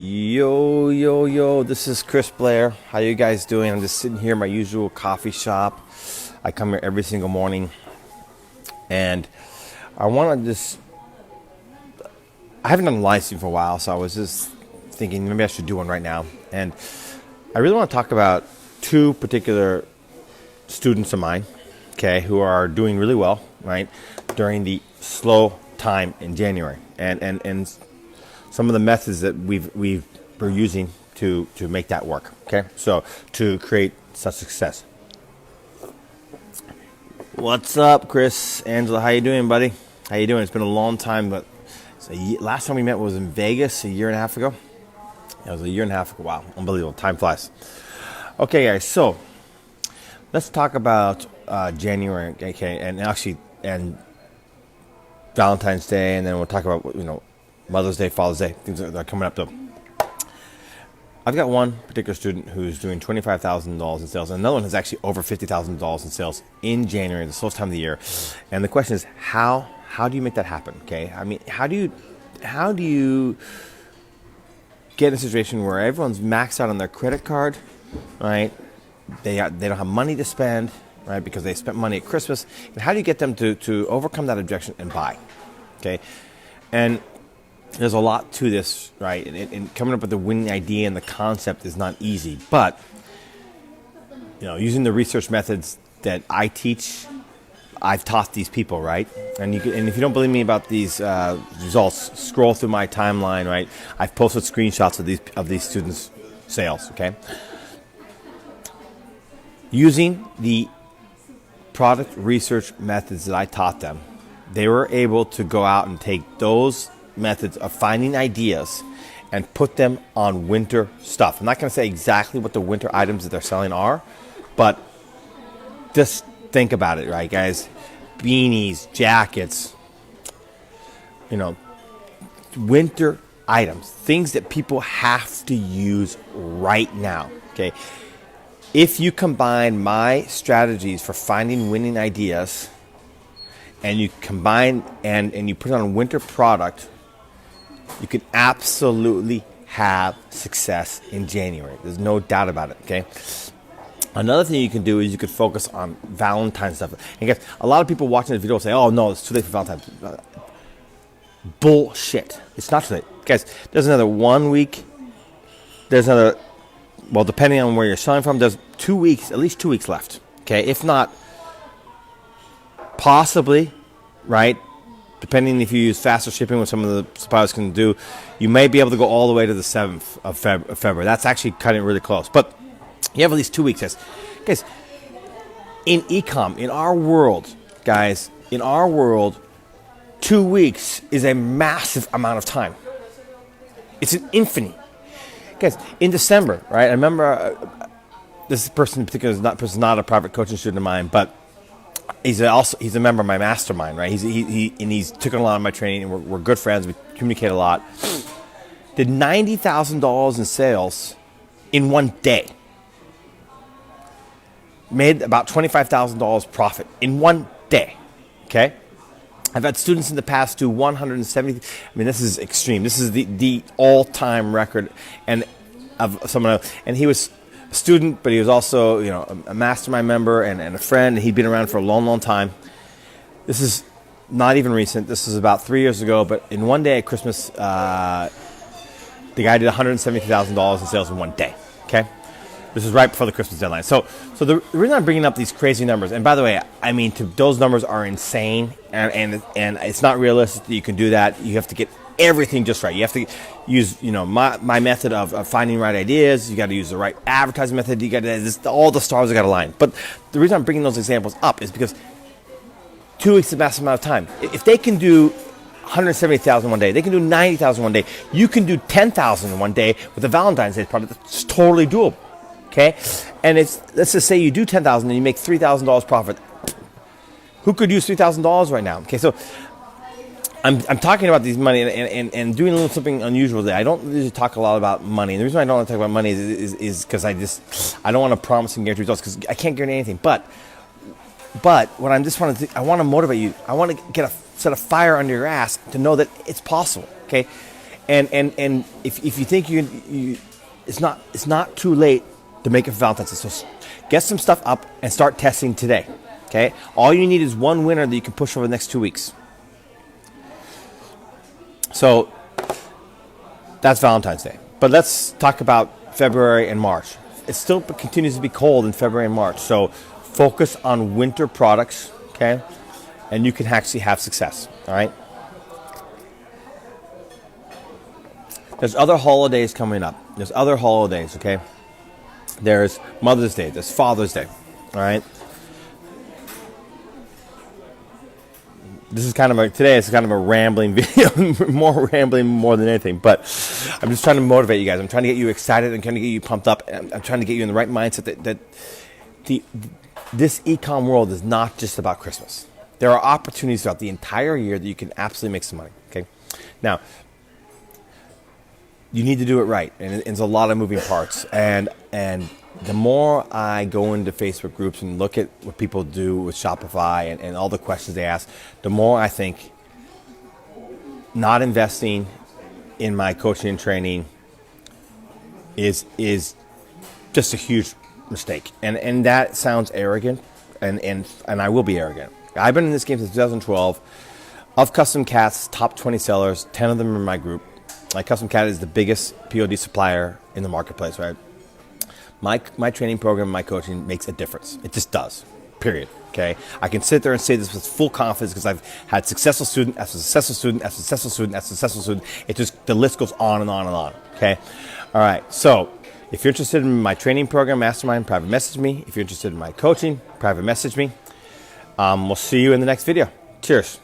Yo, this is Chris Blair. How you guys doing? I'm just sitting here in my usual coffee shop. I come here every single morning, and I want to I haven't done a live stream for a while, so I was just thinking maybe I should do one right now. And I really want to talk about two particular students of mine, okay, who are doing really well, right, during the slow time in January. And some of the methods that we're using to make that work. Okay, so to create such success. What's up, Chris, Angela? How you doing, buddy? How you doing? It's been a long time, but last time we met was in Vegas a year and a half ago. It was a year and a half ago. Wow, unbelievable. Time flies. Okay, guys. So let's talk about January. Okay, and Valentine's Day, and then we'll talk about Mother's Day, Father's Day, things that are coming up though. I've got one particular student who's doing $25,000 in sales, and another one has actually over $50,000 in sales in January, the slowest time of the year. And the question is, how do you make that happen? Okay, I mean, how do you get in a situation where everyone's maxed out on their credit card, right? They don't have money to spend, right? Because they spent money at Christmas. And how do you get them to overcome that objection and buy? Okay, and there's a lot to this, right? And coming up with the winning idea and the concept is not easy. But, using the research methods that I teach, I've taught these people, right? And if you don't believe me about these results, scroll through my timeline, right? I've posted screenshots of these students' sales, okay? Using the product research methods that I taught them, they were able to go out and take those methods of finding ideas and put them on winter stuff. I'm not going to say exactly what the winter items that they're selling are, but just think about it, right, guys? Beanies, jackets, winter items, things that people have to use right now, okay? If you combine my strategies for finding winning ideas and you combine and you put it on a winter product, you can absolutely have success in January. There's no doubt about it, okay? Another thing you can do is you could focus on Valentine's stuff. And guys, a lot of people watching this video say, oh, no, it's too late for Valentine's. Bullshit. It's not too late. Guys, there's another 1 week. There's another, well, depending on where you're selling from, there's 2 weeks, at least 2 weeks left, okay? If not, possibly, right? Depending if you use faster shipping, what some of the suppliers can do, you may be able to go all the way to the 7th of February. That's actually cutting really close. But you have at least 2 weeks. Guys, in Ecom, in our world, 2 weeks is a massive amount of time. It's an infinity. Guys, in December, right, I remember this person in particular is not a private coaching student of mine, but he's a member of my mastermind, right? He's taken a lot of my training, and we're good friends. We communicate a lot. Did $90,000 in sales in 1 day. Made about $25,000 profit in 1 day. Okay, I've had students in the past do 170. I mean, this is extreme. This is the all-time record, and of someone else. And he was student, but he was also, a mastermind member and a friend. And he'd been around for a long, long time. This is not even recent. This is about 3 years ago. But in 1 day at Christmas, the guy did $170,000 in sales in 1 day. Okay, this is right before the Christmas deadline. So the reason I'm bringing up these crazy numbers, and by the way, I mean, those numbers are insane, and it's not realistic that you can do that. You have to get everything just right. You have to use, my method of finding right ideas. You got to use the right advertising method. You got to, all the stars have got to align. But the reason I'm bringing those examples up is because 2 weeks is a massive amount of time. If they can do 170,000 one day, they can do 90,000 one day. You can do 10,000 in 1 day with a Valentine's Day product. That's totally doable. Okay, and let's just say you do 10,000 and you make $3,000 profit. Who could use $3,000 right now? Okay, so I'm talking about these money and doing a little something unusual today. I don't usually talk a lot about money. And the reason I don't want to talk about money is because I don't want to promise and guarantee results because I can't guarantee anything. But what I want to motivate you. I want to get a set of fire under your ass to know that it's possible. Okay, And if you think it's not too late to make it for Valentine's Day. So get some stuff up and start testing today. Okay? All you need is one winner that you can push over the next 2 weeks. So that's Valentine's Day. But let's talk about February and March. It still continues to be cold in February and March. So focus on winter products, okay? And you can actually have success, all right? There's other holidays coming up. There's other holidays, okay? There's Mother's Day. There's Father's Day, all right? This is today it's kind of a rambling video, more than anything, but I'm just trying to motivate you guys. I'm trying to get you excited and trying to get you pumped up. And I'm trying to get you in the right mindset that this ecom world is not just about Christmas. There are opportunities throughout the entire year that you can absolutely make some money, okay? Now, you need to do it right, and it's a lot of moving parts. And the more I go into Facebook groups and look at what people do with Shopify and all the questions they ask, the more I think not investing in my coaching and training is just a huge mistake. And that sounds arrogant, and I will be arrogant. I've been in this game since 2012. Of Custom Cat's top 20 sellers, 10 of them are in my group. Like Custom Cat is the biggest POD supplier in the marketplace, right? My training program, my coaching makes a difference. It just does, period, okay? I can sit there and say this with full confidence because I've had successful student after successful student after successful student after successful student. The list goes on and on and on, okay? All right, so if you're interested in my training program, Mastermind, private message me. If you're interested in my coaching, private message me. We'll see you in the next video. Cheers.